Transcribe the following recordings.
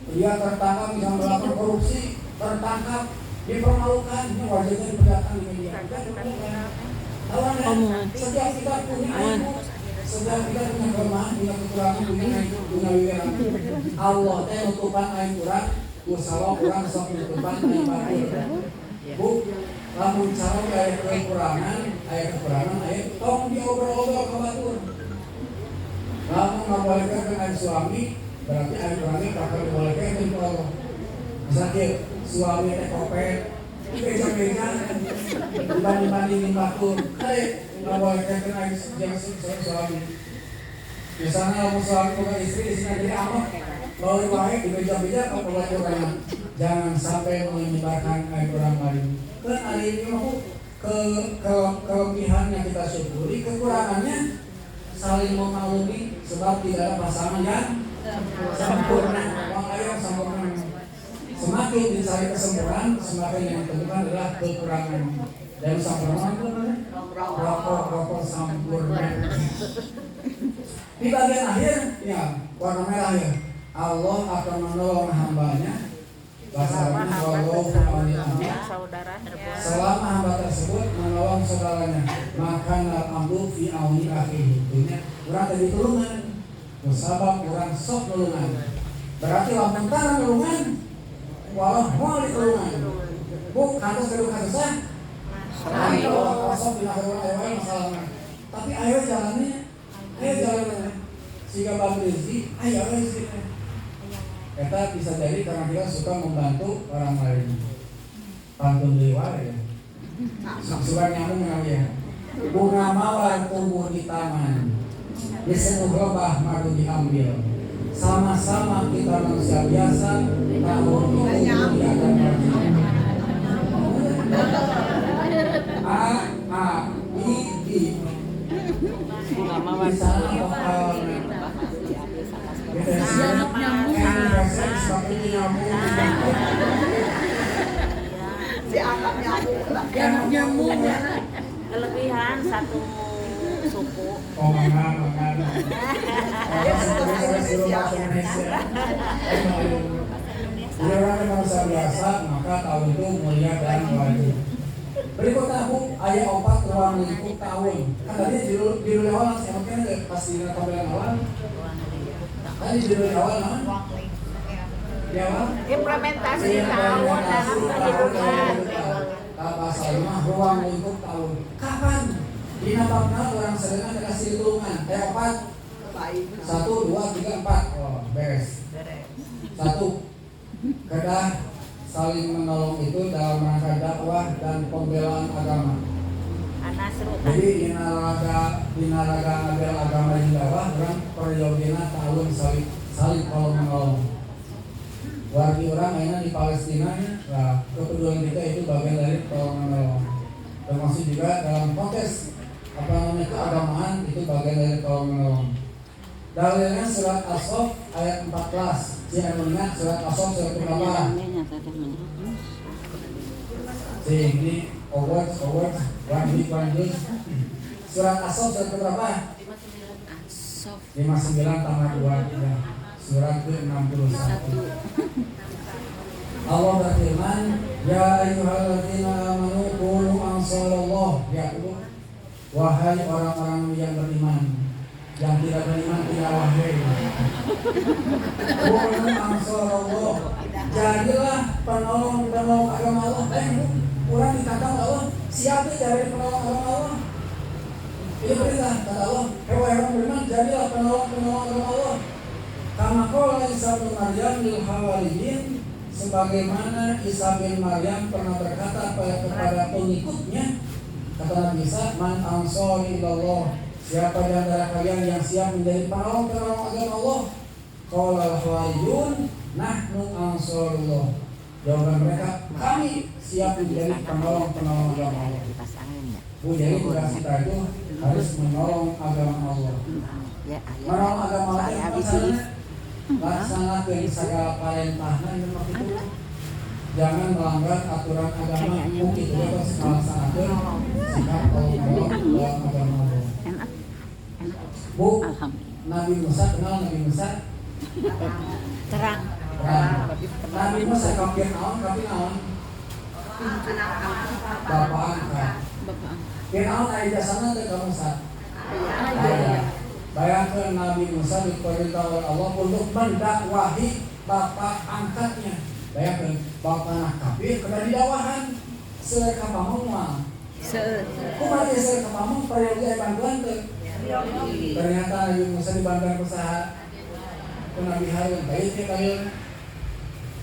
Dia tertangkap bisa melakukan korupsi, tertangkap, dipermalukan, ini wajahnya diperlihatkan di media. Tahu Anda, setiap kita punya ilmu, setiap kita punya kelemahan, punya kekurangan, punya wiwiran. Allah teh nutupan aing urang, usaha urang sok nutupan aing batur. Bu, lamun cara aya kekurangan, aya tong diobrol-obrol ka batur. Lamun ngabolehkeun aing suami, berarti aing urangnya bakal dibolehkeun ku Allah. Misalnya suami teh kopet, beja-beja, dibanding-bandingin batur, nggak boleh kena yang suami. Misalnya kalau suami bukan istri, istrinya jadi amok, lalu wae dibeja-beja kalau pelajaran. Jangan sampai menyebarkan aib orang lain. Kan hari ini mau kelebihannya kita syukuri, kekurangannya saling memaklumi, sebab tidak ada pasangan yang sempurna. Makanya sempurna. Semakin dicari kesempurnaan, semakin yang ditemukan adalah kekurangan. Dan sempurna itu rokok sempurna. Di bagian akhir, ya warna merah ya. Allah akan menolong hambanya. Bahasa selama hamba tersebut menolong saudaranya, maka al-amru fi auni akhihi. Urang tadi tulungan, musabab urang sok nulungan. Berarti lamun tara nulungan, walau moal ditulungan. Bu, kantos kedua kasusah. Ayo kosong di akhir masalahnya. Tapi ayo jalannya. Sehingga bagi rezeki, ayo rezekinya. Kita bisa jadi karena kita suka membantu orang lain. Pantun dewa ya. Suka nyamuk ya. Bunga mawar tumbuh di taman. Di sebuah lebah madu diambil. Sama-sama kita manusia biasa, namun itu akan I bunga mawar nyamuk kelebihan satu suku. Oh makan. Orang manusia biasa maka tahun itu mulia dan wajib. Berikutnya Bu, ayat 4 ruang lingkup tahun. Kan tadi judul awal saya mungkin pasti tampilan awal. Tadi judul awal mana? Di awal? Implementasi tahun dalam kehidupan. Pasal mah ruang lingkup tahun. Kapan? Di napakna orang sedang dikasih tulungan. Ayat 4. 1, 2, 3, 4. Oh, beres. 1. Kedah saling menolong itu dalam rangka dakwah dan pembelaan agama. Jadi dinaraga ngambil agama di dakwah dan periodena tahun saling menolong. Wargi orang mainnya di Palestina, nah kepedulian kita itu bagian dari tolong menolong. Termasuk juga dalam konteks keagamaan itu bagian dari tolong menolong. Dalilnya surat As-Saff ayat 14. Jangan mengingat surat As-Saff surat berapa? Ini awards, one week. Surat As-Saff surat berapa? 59 tambah 2 ya. Surat ke-61. Allah berfirman, ya ayyuhalladzina amanu qulu ansarallah, ya wahai orang-orang yang beriman. Yang tidak beriman tidak wahai. Qulu ansarallah, jadilah penolong agama Allah. Orang dikatakan Allah, siapa dari penolong agama Allah? Ini perintah kata Allah, wahai orang beriman, jadilah penolong agama Allah. Kama qala Isa bin Maryam lil hawariyin, sebagaimana Isa bin Maryam pernah berkata kepada pengikutnya, kata Nabi Isa, man ansari ilallah, siapa di antara kalian yang siap menjadi penolong agama Allah? Qala al-hawariyun nahnu ansarullah. Jawaban mereka, kami siap menjadi penolong agama Allah. Bu, jadi tugas kita itu harus menolong agama Allah. Menolong agama Allah itu maksudnya laksanakan segala perintahnya yang itu. Jangan melanggar aturan agama. Mungkin itu harus melaksanakan sikap menolong agama Allah. Bu, Nabi Musa kenal Nabi Musa? Terang. Ini saya kapir naon. Bapak angkat. Naon aya jasana teh ka Musa. Bayangkeun Nabi Musa diperintah oleh Allah untuk mendakwahi bapak angkatnya. Bayangkeun bapak kafir kena didawahan seueur ka pamong. Kumaha ge seueur ka pamong periode aya bantuan teh. Ternyata Nabi Musa dibantuan usaha ku Nabi Harun. Baik ya kalian.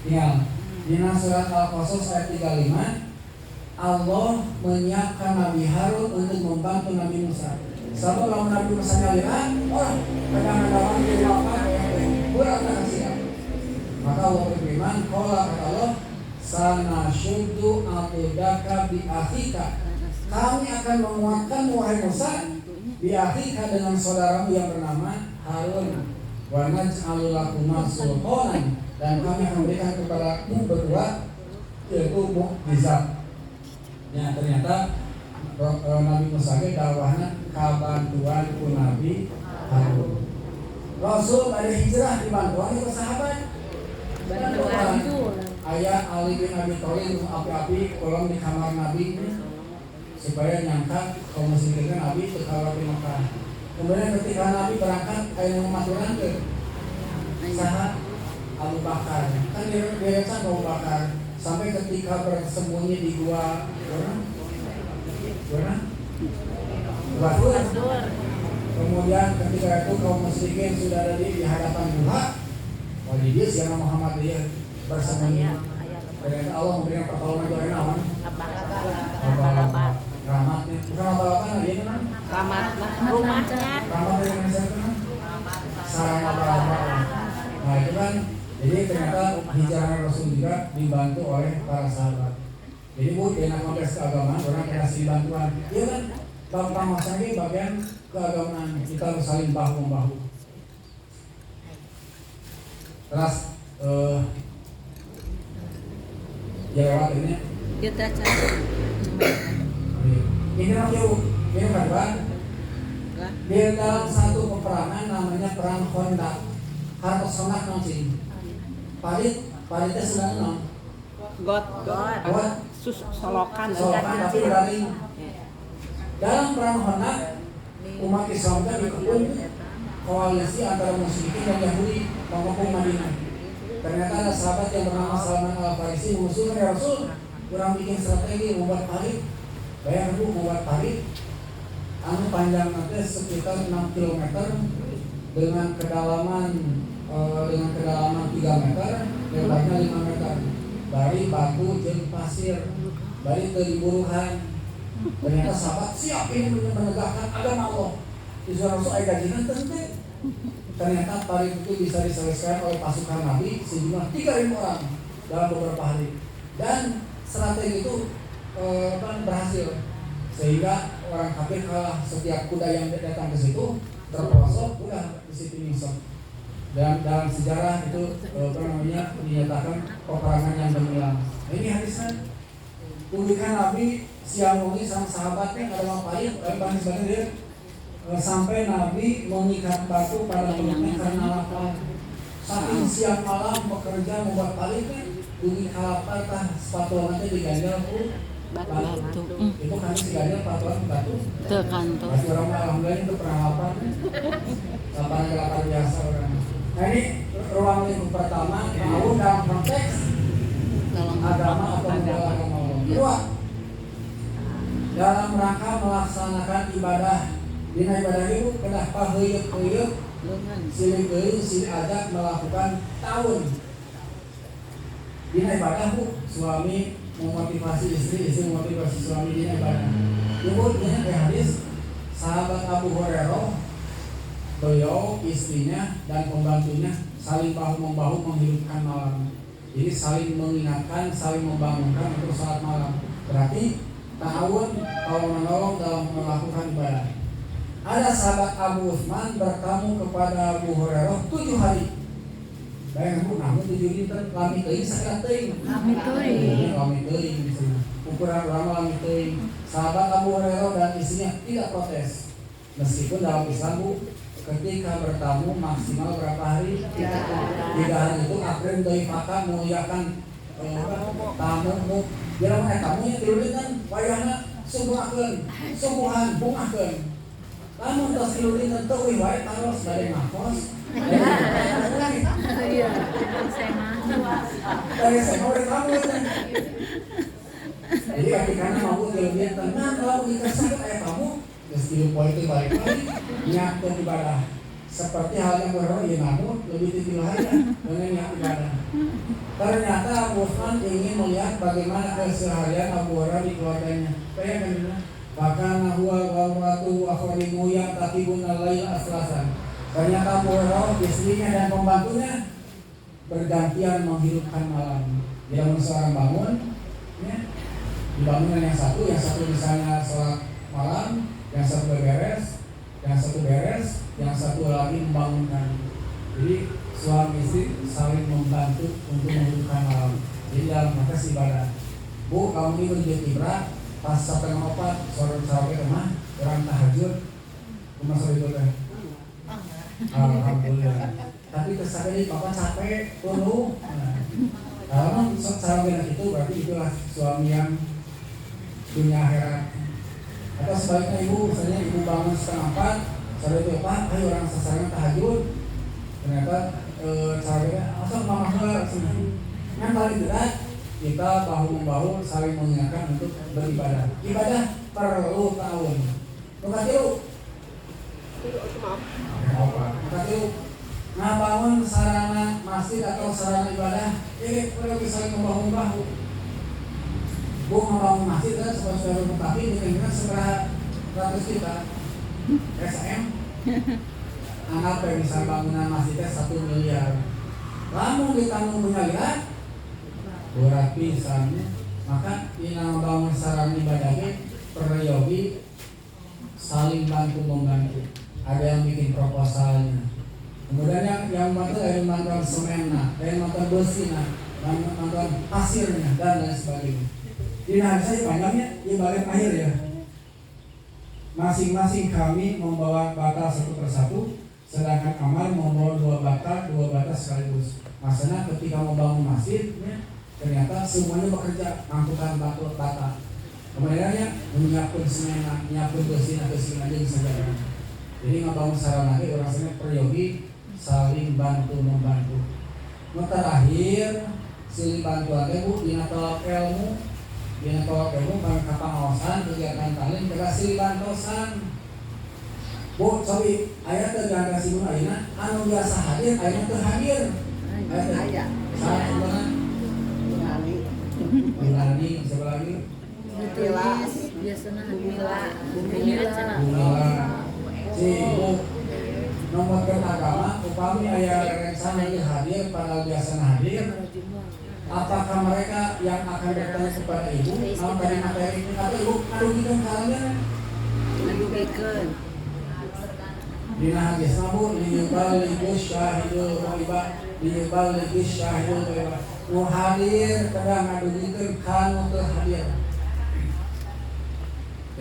Ya, dina surat Al-Qasas ayat 35 Allah menyiapkan Nabi Harun untuk membantu Nabi Musa. Sebab kalau Nabi Musa nyaliran, kadang-kadang di lapangan kurang siap. Maka Allah berfirman, qala kata Allah, sanashuddu aqdaka bi akhika. Kami akan menguatkan wahai Musa bi akhika dengan saudaramu yang bernama Harun. Wa naj'alu lakuma sultanan, dan kami akan memberikan kepadamu berdua yaitu mukjizat. Ya, ternyata Nabi Musa ge dakwahna kabantuan ku Nabi Harun. Rasul ada hijrah dibantuan ku sahabat. Bantuan. Aya Ali bin Abi Thalib api-api kolong di kamar Nabi supaya nyangka kaum muslimin Nabi teu kalah di Makkah. Kemudian ketika Nabi berangkat aya mamaturan ke saha Abu Bakar. Kan dia Abu Bakar sampai ketika bersembunyi di gua Batur. Kemudian ketika itu kaum musyrikin sudah ada di hadapan gua. Wali dia siapa Muhammad dia bersembunyi. Ternyata Allah memberikan pertolongan dari nawan. Rahmatnya. Bukan apa-apa dia kan? Rahmat rumahnya. Rahmat dari Indonesia kan? Sarang apa-apa. Nah itu kan. Jadi ternyata hijrah Rasul juga dibantu oleh para sahabat. Jadi bu, dalam konteks keagamaan orang kasih bantuan. Iya kan? Bang Mas ini bagian keagamaan kita harus saling bahu membahu. Terus ya lewat ini. Kita cari. Ini kedua. Di dalam satu peperangan namanya perang Khandaq. Harus Khandaq nanti. Paritnya sedang nong. God. Solokan tapi berarti dalam perang Khandaq umat Islam kan dikepung koalisi antara musyrikin dan Yahudi mengepung Madinah. Ternyata ada sahabat yang bernama Salman Al-Farisi mengusulkan ya Rasul, kurang bikin strategi membuat parit. Bayang bu membuat parit, panjang nanti sekitar 6 km dengan kedalaman 3 meter, lebarnya 5 meter. Dari batu jeung pasir, dari teriburuhan. Ternyata sahabat siap ini menegakkan agama Allah. Disuruh Rasul ayat gajian tentu. Ternyata parit itu bisa diselesaikan oleh pasukan Nabi sejumlah 3.000 orang dalam beberapa hari. Dan strategi itu berhasil. Sehingga orang kafir kalah. Setiap kuda yang datang ke situ terperosok, udah di situ nyungsep. Dan dalam sejarah itu dinyatakan peperangan yang gemilang. Ini hadisnya tunjukkan Nabi siang wengi sang sahabatnya ada ngapain, bangsa sebagian dia sampai Nabi mengikat batu pada mulutnya karena lapar. Saking siang malam bekerja membuat paritnya, dugi kalapar tah sepatu nanti diganjal ku batu. Itu kan si ganjal patuan batu. Teu kantor. Masih orang alhamdulillah itu pernah lapar. Lapar biasa orang. Nah ini ruang lingkup pertama mau dalam konteks agama atau agama Allah. Kedua, dalam rangka melaksanakan ibadah. Dina ibadah itu kena paheuyeup-heuyeup silih deui silih ajak melakukan tahun. Dina ibadah bu, suami memotivasi istri, istri memotivasi suami dina ibadah. Ibu ini kayak hadis sahabat Abu Hurairah, beliau, istrinya, dan pembantunya saling bahu-membahu menghidupkan malam. Jadi saling mengingatkan, saling membangunkan untuk salat malam. Berarti tahun tolong-menolong dalam melakukan ibadah. Ada sahabat Abu Utsman bertamu kepada Abu Hurairah 7 hari. Bayang bu, namun 7 dinten lami teuing sakiat teuing. Lami teuing di sana. Ukuran ulama lami teuing. Sahabat Abu Hurairah dan istrinya tidak protes. Meskipun dalam Islam bu, ketika bertamu maksimal berapa hari? 3 hari itu akrim doifaka muliakan tamu bilang tamunya tilurin kan wayahna sungguhan bungakeun lamun tos tilurin tentu wae taros bade ngapos Iya, dari semua kamu jadi ketika mau tilurin tenang kalau dikasih kamu geus politik balik lagi niat ibadah seperti halnya berdoa ya namun lebih tinggi lagi dengan niat ibadah. Ternyata Abu Uthman ingin melihat bagaimana keseharian Abu Hurairah di keluarganya. Bayangkan, bahkan huwa waratu akhwalimu yang tatibuna lail aslasan. Ternyata Abu Hurairah, istrinya dan pembantunya bergantian menghidupkan malam. Dia seorang bangun, ya, di bangunan yang satu misalnya sholat malam, yang satu beres, yang satu lagi membangunkan. Jadi suami istri saling membantu untuk menghidupkan malam. Jadi dalam konteks ibadah. Bu, kamu ini berjudi ibadah pas sampai ngopat sore kemah orang tahajud rumah sore itu kan. Alhamdulillah. Tapi kesadaran papa capek penuh. Kalau cara itu berarti itulah suami yang punya akhirat. Atau sebaliknya ibu, misalnya ibu bangun setengah 4, sore itu apa? Ayo orang sasaran tahajud. Ternyata caranya, asal mama keluar sini. Yang paling berat kita bahu-membahu saling mengingatkan untuk beribadah. Ibadah perlu tahun. Makasih bangun sarana masjid atau sarana ibadah, ini perlu saling membahu-membahu. Bu membangun masjid kan sebagai tapi mungkin seberapa ratus juta SM. Anggap misal bangunan masjidnya 1 miliar. Lamun ditanggung miliar, berat pisannya. Maka ini membangun sarana ibadahnya peryogi saling bantu-membantu. Ada yang bikin proposalnya. Kemudian yang bantuan semennya, yang bantuan bersihnya, yang bantuan pasirnya dan lain sebagainya. Di saya panjangnya di bagian akhir ya. Masing-masing kami membawa bata satu persatu, sedangkan Amar membawa 2 bata sekaligus. Maksudnya ketika membangun masjid, ternyata semuanya bekerja mangkukan bata. Kemudiannya menyiapkan semen, menyiapkan besi aja saja. Jadi ngebangun sarana lagi orang sana peryogi saling bantu membantu. Terakhir silih bantuannya bu dina tolak ilmu. Dina tolak ilmu kapangaosan kegiatan kalian jaga silih bantosan. Bu, sorry, ayat terjangka si bun ayeuna anu biasa hadir, ayeuna teu hadir. Ayat. Salah mana? Bulani, siapa lagi? Tulis biasanya Mila. Si Bu nomor agama, upami aya rencana hadir, padahal biasa hadir. Apakah mereka yang akan bertanya kepada ibu, mau dari materi ini atau ibu adugikan kalian? Adugikan. Dina hadis nabu liyubal libus syahidul ghaibah liyubal libus syahidul ghaibah. Nu hadir kadang adugikan kanu teu hadir.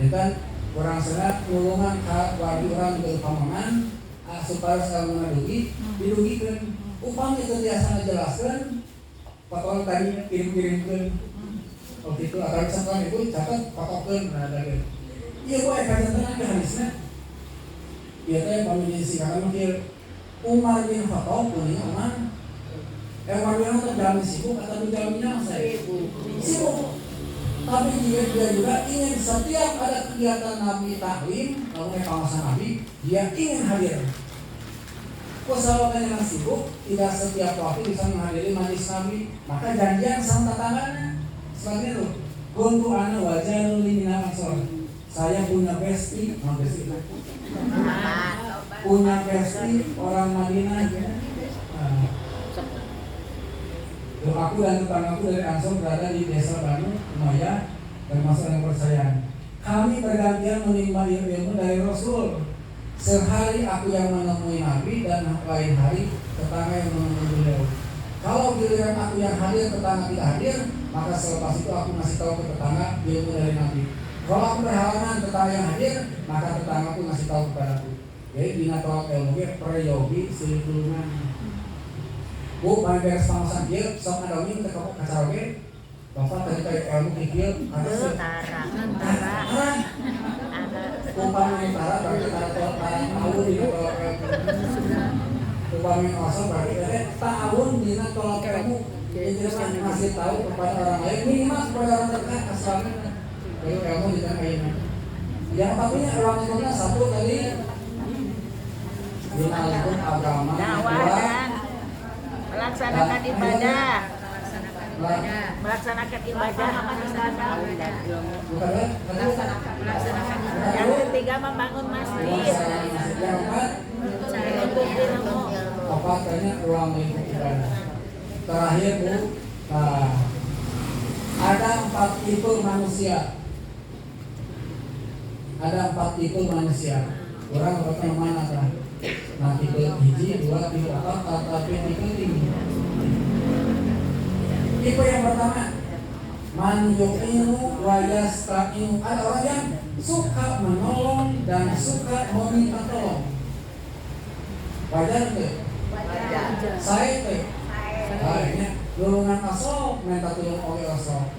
Dan orang senat ngulungan wargi orang ke pamangan supaya sekali mengadugi didugikan. Upami itu biasa ngejelaskan patol tadi kirim-kirimkan waktu itu atau misalkan itu catat patokkan dari iya gue kajian di hadisnya iya teh pamili singkatan mikir Umar bin Khattab punya Umar Umar bin Khattab dalam sibuk atau di dalamnya saya sibuk tapi dia juga ingin setiap ada kegiatan Nabi taklim kalau kawasan Nabi dia ingin hadir. Sahabatnya yang sibuk tidak setiap waktu bisa menghadiri majelis Nabi, maka janjian sama tetangganya seperti itu. Kuntu ana wajarul minal ansor. Saya punya bestie, punya bestie orang Madinah. Aku dan tetanggaku dari Ansor berada di desa Banu Umayyah termasuk yang percayaan. Kami bergantian menimba ilmu dari Rasul. Sehari aku yang menemui Nabi dan lain hari tetangga yang menemui beliau. Kalau giliran aku yang hadir, tetangga tidak hadir, maka selepas itu aku masih tahu ke tetangga ilmu dari Nabi. Kalau aku berhalangan tetangga yang hadir, maka tetangga aku masih tahu kepadaku. Jadi dina tolak ilmu ge prayogi silitulungan. Bu, mari beres pamasan kieu sok ngadongin teh ka acara ge. Bapak tadi ilmu kieu ada Tara. umpamanya tara berarti tara tahun dina tolak ilmu. Umpamanya kosong berarti tahun dina tolak ilmu. Jadi ngasih tahu kepada orang lain minimal kepada orang terdekat asalnya baru ilmu di tanah ini. Yang pastinya ruang lingkupnya satu tadi dinalipun agama dakwah dan melaksanakan ibadah. Melaksanakan ibadah. Melaksanakan. Yang ketiga membangun masjid. yang keempat Menuntut ilmu. apa tanya ruang lingkup ibadah. Terakhir Bu, ada 4 tipe manusia. Ada 4 tipe manusia. Orang berapa mana kan? Nah tipe hiji, 2, 3, 4, tapi tipe 5. Tipe yang pertama, man yu'inu wa yasta'inu. Ada orang yang suka menolong dan suka meminta tolong. Wajar tuh? Saya tuh. Ini golongan asal minta tolong oleh asal.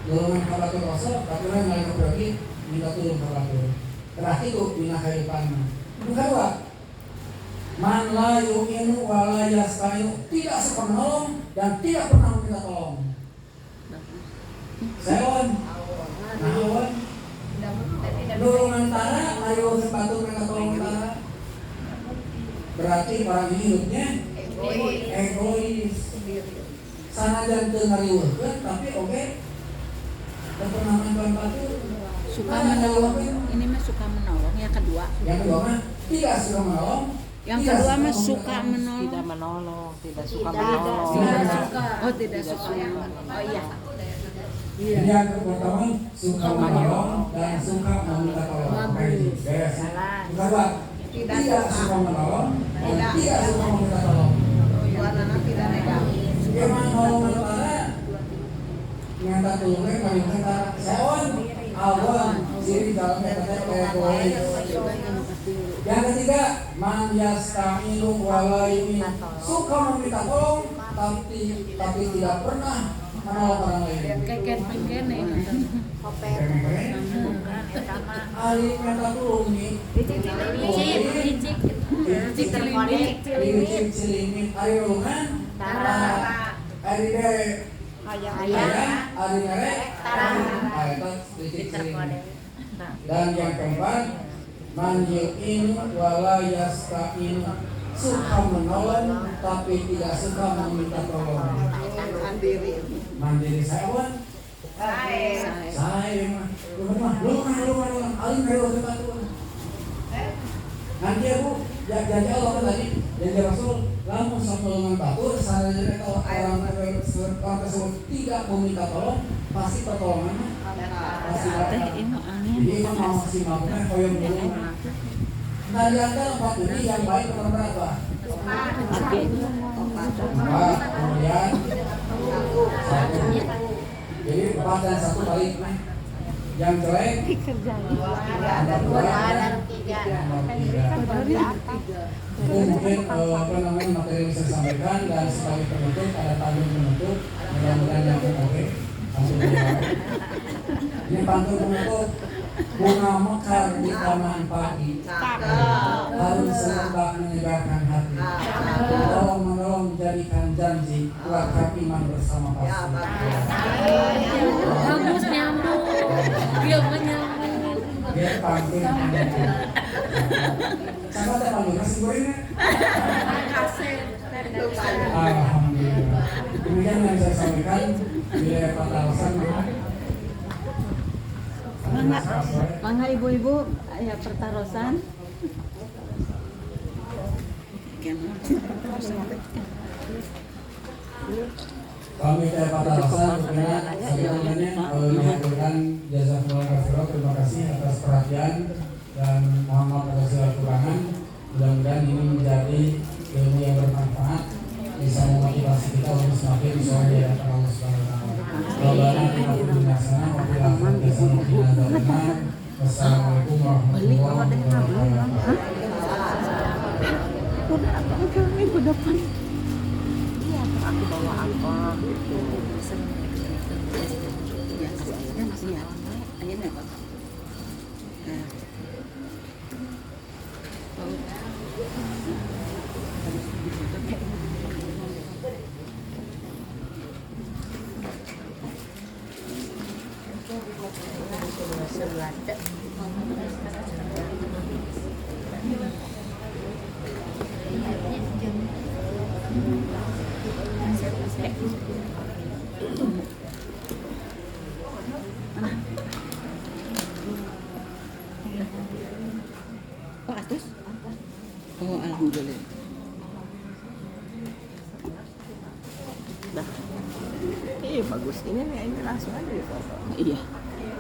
Golongan kabatur asal, tapi orang yang pergi minta tolong kabatur. Terakhir itu bina kehidupan. Kedua, man la yu'inu wa la yasta'inu, tidak suka menolong dan tidak pernah meminta tolong. Seon, naon, golongan tara, ayo sepatu minta tolong tara. Berarti orang ini hidupnya egois. Sanajan teu ngariweuhkeun tapi oge ketenangan bantu Suka menolong. Ini mah suka menolong. Yang kedua. Yang kedua mah tidak suka menolong. Yang kedua mah suka menolong. Tidak menolong, tidak suka Tidak menolong. suka. Oh, tidak suka. Oh iya. Jadi yang pertama suka menolong dan suka meminta tolong. Beres. Yang kedua tidak suka menolong dan tidak suka meminta tolong. Emang mau mentara minta tolongnya kali minta seon awon jadi dalamnya kata egois. Yang ketiga man yasta'inu wa la yu'in, suka meminta tolong tapi tidak pernah menolong orang lain. Keken-kene. Ali minta tolong nih. Licik ari ulungan tara ari derek ari derek tara eta licik ciling. Dan yang keempat man yu'inu wa la yasta'inu, suka menolong tapi tidak suka meminta tolong. Mandiri saewan saya mah lu alin dari waktu batu. Nanti aku janji Allah tadi, janji Rasul, lamun sampeulungan batur sareng kalau orang tersebut tidak meminta tolong, pasti pertolongan pasti ada. Jadi itu mau maksimalkan koyong dulu. Nah di antara 4 ini yang baik nomor berapa? 4. Kemudian 1. Jadi 4 dan 1 balik. Yang jelek Ada 2 dan 3. Itu mungkin materi yang bisa disampaikan, dan sebagai penutup ada pantun penutup, mudah-mudahan yang oke. Ini pantun penutup. Bunga mekar di taman pagi, harum semerbak menyegarkan hati. Tolong menolong jadikan janji, kuatkan iman bersama pasti. Bagus nyambung. Dia menyambung. Dia pantun. Siapa teh pantun nasi gorengnya? Alhamdulillah. Demikian yang saya sampaikan. Bila pada alasan Mangga ibu-ibu, ya pertarosan. Kami dari pada alasan sebelumnya menyampaikan jazakumullah khairan, terima kasih atas perhatian dan mohon maaf atas segala kekurangan. Mudah-mudahan ini menjadi ilmu yang bermanfaat, bisa memotivasi kita untuk semakin soleh di hadapan Allah Subhanahu wa taala. Wassalamualaikum warahmatullahi wabarakatuh. kan? Iya, aku bawa apa? Ya, kasih aja masih ya. Ayo nih, Pak. Nah. Selada. Pak atus? Oh, alhamdulillah. Dah. Bagus ini langsung aja di foto. Iya.